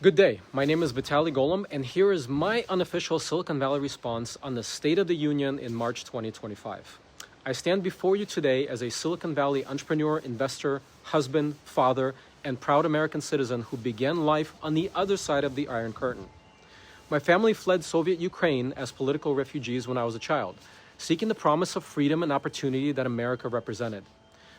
Good day. My name is Vitaly Golub, and here is my unofficial Silicon Valley response on the State of the Union in March 2025. I stand before you today as a Silicon Valley entrepreneur, investor, husband, father, and proud American citizen who began life on the other side of the Iron Curtain. My family fled Soviet Ukraine as political refugees when I was a child, seeking the promise of freedom and opportunity that America represented.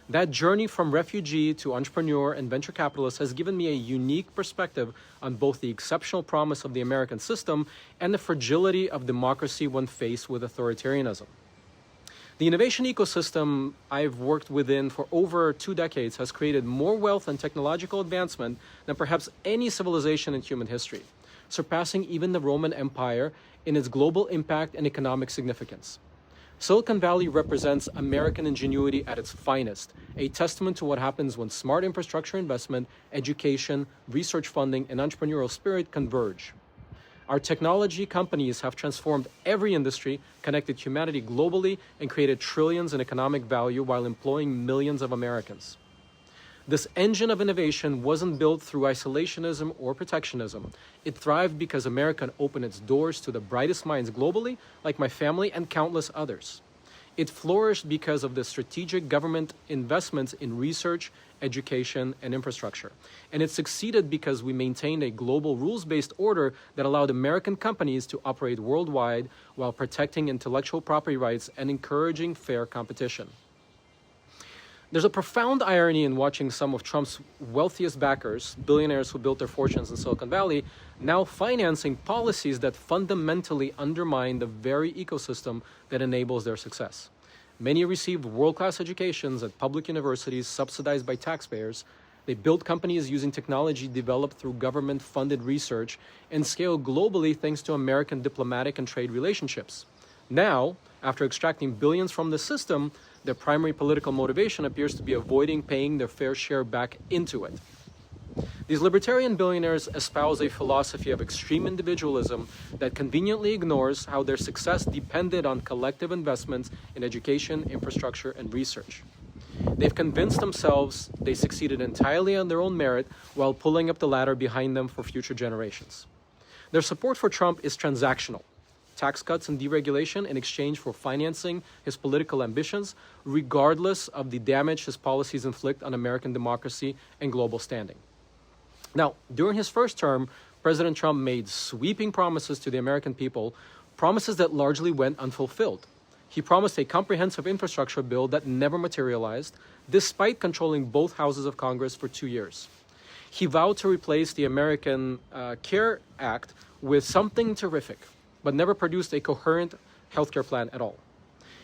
That journey from refugee to entrepreneur and venture capitalist has given me a unique perspective on both the exceptional promise of the American system and the fragility of democracy when faced with authoritarianism. The innovation ecosystem I've worked within for over 2 decades has created more wealth and technological advancement than perhaps any civilization in human history, surpassing even the Roman Empire in its global impact and economic significance. Silicon Valley represents American ingenuity at its finest, a testament to what happens when smart infrastructure investment, education, research funding, and entrepreneurial spirit converge. Our technology companies have transformed every industry, connected humanity globally, and created trillions in economic value while employing millions of Americans. This engine of innovation wasn't built through isolationism or protectionism. It thrived because America opened its doors to the brightest minds globally, like my family and countless others. It flourished because of the strategic government investments in research, education, and infrastructure. And it succeeded because we maintained a global rules-based order that allowed American companies to operate worldwide while protecting intellectual property rights and encouraging fair competition. There's a profound irony in watching some of Trump's wealthiest backers, billionaires who built their fortunes in Silicon Valley, now financing policies that fundamentally undermine the very ecosystem that enables their success. Many received world-class educations at public universities subsidized by taxpayers. They built companies using technology developed through government-funded research and scaled globally thanks to American diplomatic and trade relationships. Now, after extracting billions from the system, their primary political motivation appears to be avoiding paying their fair share back into it. These libertarian billionaires espouse a philosophy of extreme individualism that conveniently ignores how their success depended on collective investments in education, infrastructure, and research. They've convinced themselves they succeeded entirely on their own merit while pulling up the ladder behind them for future generations. Their support for Trump is transactional. Tax cuts and deregulation in exchange for financing his political ambitions, regardless of the damage his policies inflict on American democracy and global standing. Now, during his first term, President Trump made sweeping promises to the American people, promises that largely went unfulfilled. He promised a comprehensive infrastructure bill that never materialized, despite controlling both houses of Congress for 2 years. He vowed to replace the American Care Act with something terrific, but never produced a coherent healthcare plan at all.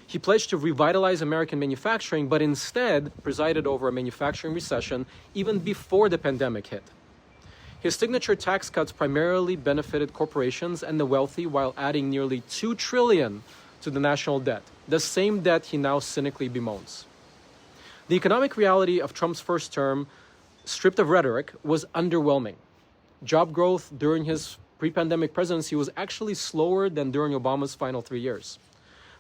He pledged to revitalize American manufacturing, but instead presided over a manufacturing recession even before the pandemic hit. His signature tax cuts primarily benefited corporations and the wealthy while adding nearly $2 trillion to the national debt, the same debt he now cynically bemoans. The economic reality of Trump's first term, stripped of rhetoric, was underwhelming. Job growth during his pre-pandemic presidency was actually slower than during Obama's final 3 years.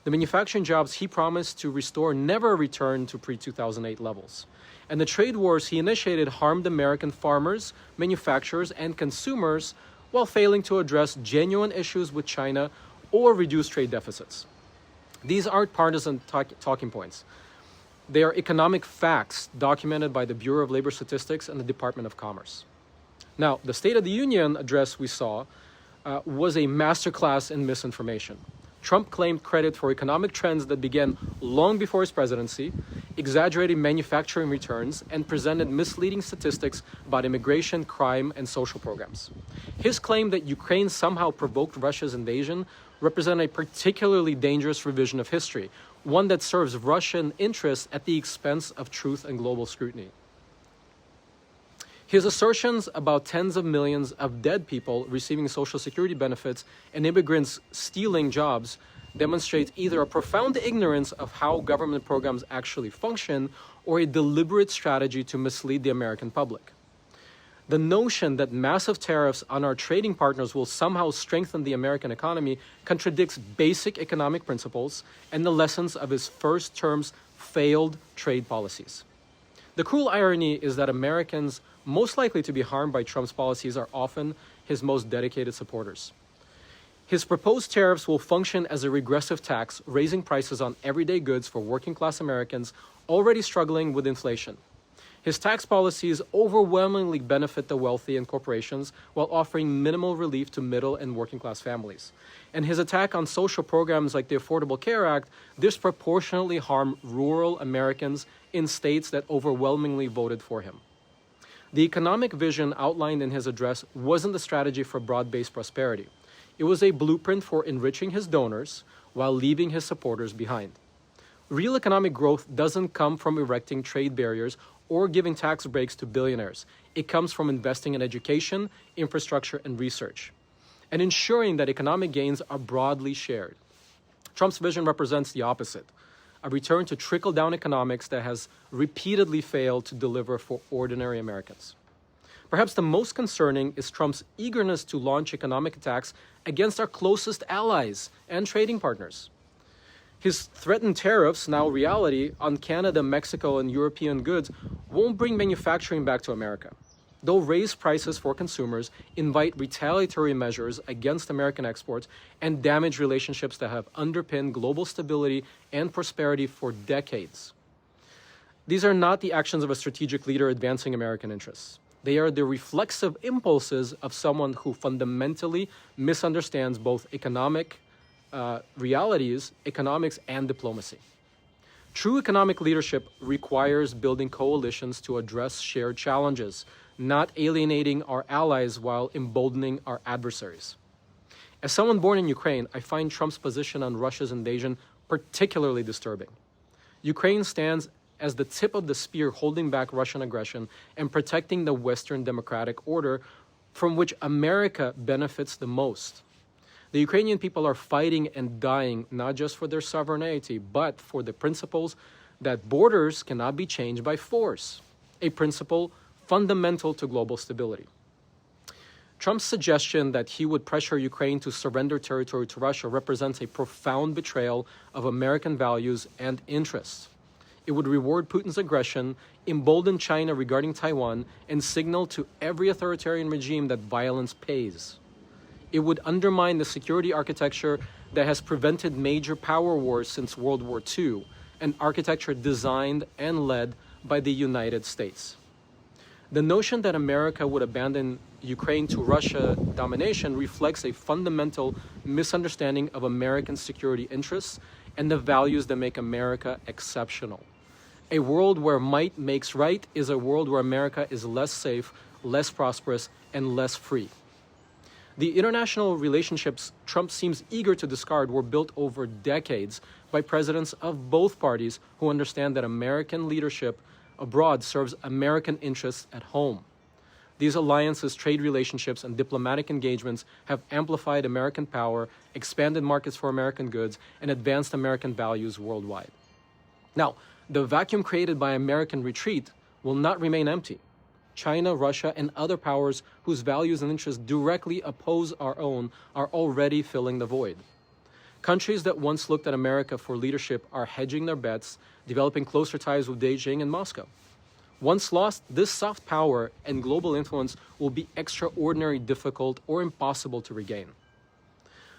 The manufacturing jobs he promised to restore never returned to pre-2008 levels. And the trade wars he initiated harmed American farmers, manufacturers, and consumers while failing to address genuine issues with China or reduce trade deficits. These aren't partisan talking points. They are economic facts documented by the Bureau of Labor Statistics and the Department of Commerce. Now, the State of the Union address we saw was a masterclass in misinformation. Trump claimed credit for economic trends that began long before his presidency, exaggerated manufacturing returns, and presented misleading statistics about immigration, crime, and social programs. His claim that Ukraine somehow provoked Russia's invasion represented a particularly dangerous revision of history, one that serves Russian interests at the expense of truth and global scrutiny. His assertions about tens of millions of dead people receiving Social Security benefits and immigrants stealing jobs demonstrate either a profound ignorance of how government programs actually function or a deliberate strategy to mislead the American public. The notion that massive tariffs on our trading partners will somehow strengthen the American economy contradicts basic economic principles and the lessons of his first term's failed trade policies. The cruel irony is that Americans most likely to be harmed by Trump's policies are often his most dedicated supporters. His proposed tariffs will function as a regressive tax, raising prices on everyday goods for working-class Americans already struggling with inflation. His tax policies overwhelmingly benefit the wealthy and corporations while offering minimal relief to middle and working-class families. And his attack on social programs like the Affordable Care Act disproportionately harm rural Americans in states that overwhelmingly voted for him. The economic vision outlined in his address wasn't a strategy for broad-based prosperity. It was a blueprint for enriching his donors while leaving his supporters behind. Real economic growth doesn't come from erecting trade barriers or giving tax breaks to billionaires. It comes from investing in education, infrastructure, and research, and ensuring that economic gains are broadly shared. Trump's vision represents the opposite, a return to trickle-down economics that has repeatedly failed to deliver for ordinary Americans. Perhaps the most concerning is Trump's eagerness to launch economic attacks against our closest allies and trading partners. His threatened tariffs, now reality, on Canada, Mexico, and European goods won't bring manufacturing back to America. They'll raise prices for consumers, invite retaliatory measures against American exports, and damage relationships that have underpinned global stability and prosperity for decades. These are not the actions of a strategic leader advancing American interests. They are the reflexive impulses of someone who fundamentally misunderstands both economic realities, economics, and diplomacy. True economic leadership requires building coalitions to address shared challenges, not alienating our allies while emboldening our adversaries. As someone born in Ukraine, I find Trump's position on Russia's invasion particularly disturbing. Ukraine stands as the tip of the spear holding back Russian aggression and protecting the Western democratic order from which America benefits the most. The Ukrainian people are fighting and dying not just for their sovereignty, but for the principles that borders cannot be changed by force, a principle fundamental to global stability. Trump's suggestion that he would pressure Ukraine to surrender territory to Russia represents a profound betrayal of American values and interests. It would reward Putin's aggression, embolden China regarding Taiwan, and signal to every authoritarian regime that violence pays. It would undermine the security architecture that has prevented major power wars since World War II, an architecture designed and led by the United States. The notion that America would abandon Ukraine to Russia domination reflects a fundamental misunderstanding of American security interests and the values that make America exceptional. A world where might makes right is a world where America is less safe, less prosperous, and less free. The international relationships Trump seems eager to discard were built over decades by presidents of both parties who understand that American leadership abroad serves American interests at home. These alliances, trade relationships, and diplomatic engagements have amplified American power, expanded markets for American goods, and advanced American values worldwide. Now, the vacuum created by American retreat will not remain empty. China, Russia, and other powers whose values and interests directly oppose our own are already filling the void. Countries that once looked at America for leadership are hedging their bets, developing closer ties with Beijing and Moscow. Once lost, this soft power and global influence will be extraordinarily difficult or impossible to regain.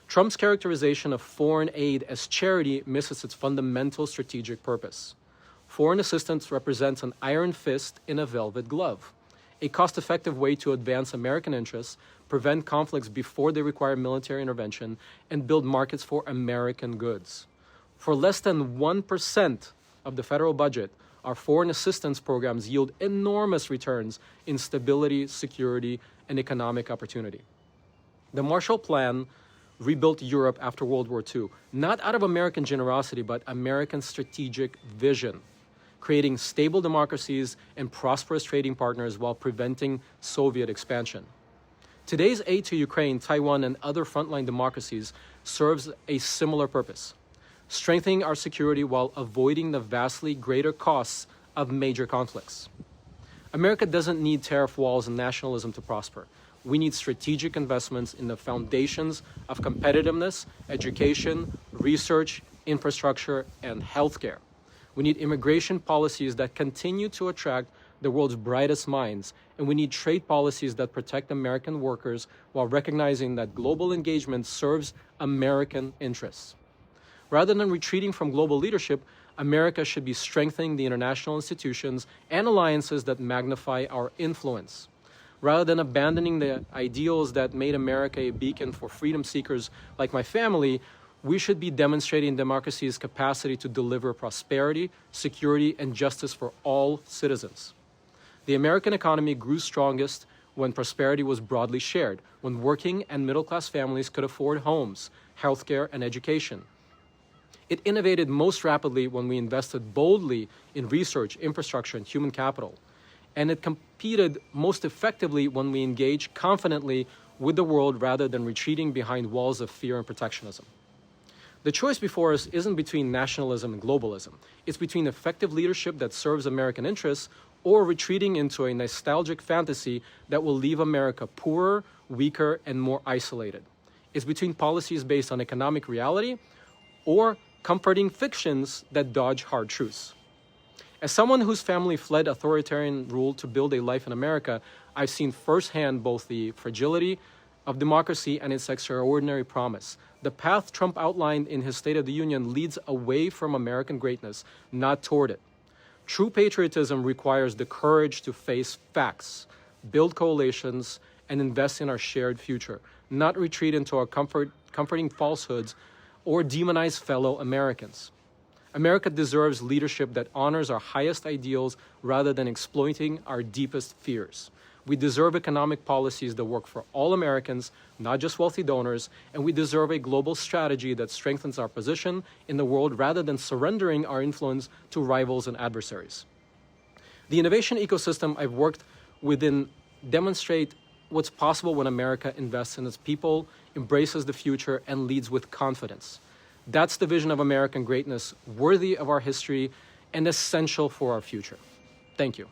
Trump's characterization of foreign aid as charity misses its fundamental strategic purpose. Foreign assistance represents an iron fist in a velvet glove, a cost-effective way to advance American interests, prevent conflicts before they require military intervention, and build markets for American goods. For less than 1% of the federal budget, our foreign assistance programs yield enormous returns in stability, security, and economic opportunity. The Marshall Plan rebuilt Europe after World War II, not out of American generosity, but American strategic vision, creating stable democracies and prosperous trading partners while preventing Soviet expansion. Today's aid to Ukraine, Taiwan, and other frontline democracies serves a similar purpose, strengthening our security while avoiding the vastly greater costs of major conflicts. America doesn't need tariff walls and nationalism to prosper. We need strategic investments in the foundations of competitiveness, education, research, infrastructure, and healthcare. We need immigration policies that continue to attract the world's brightest minds, and we need trade policies that protect American workers while recognizing that global engagement serves American interests. Rather than retreating from global leadership, America should be strengthening the international institutions and alliances that magnify our influence. Rather than abandoning the ideals that made America a beacon for freedom seekers like my family, we should be demonstrating democracy's capacity to deliver prosperity, security, and justice for all citizens. The American economy grew strongest when prosperity was broadly shared, when working and middle-class families could afford homes, healthcare, and education. It innovated most rapidly when we invested boldly in research, infrastructure, and human capital. And it competed most effectively when we engaged confidently with the world rather than retreating behind walls of fear and protectionism. The choice before us isn't between nationalism and globalism. It's between effective leadership that serves American interests or retreating into a nostalgic fantasy that will leave America poorer, weaker, and more isolated. It's between policies based on economic reality or comforting fictions that dodge hard truths. As someone whose family fled authoritarian rule to build a life in America, I've seen firsthand both the fragility of democracy and its extraordinary promise. The path Trump outlined in his State of the Union leads away from American greatness, not toward it. True patriotism requires the courage to face facts, build coalitions, and invest in our shared future, not retreat into our comforting falsehoods or demonize fellow Americans. America deserves leadership that honors our highest ideals rather than exploiting our deepest fears. We deserve economic policies that work for all Americans, not just wealthy donors, and we deserve a global strategy that strengthens our position in the world rather than surrendering our influence to rivals and adversaries. The innovation ecosystem I've worked within demonstrate what's possible when America invests in its people, embraces the future, and leads with confidence. That's the vision of American greatness, worthy of our history and essential for our future. Thank you.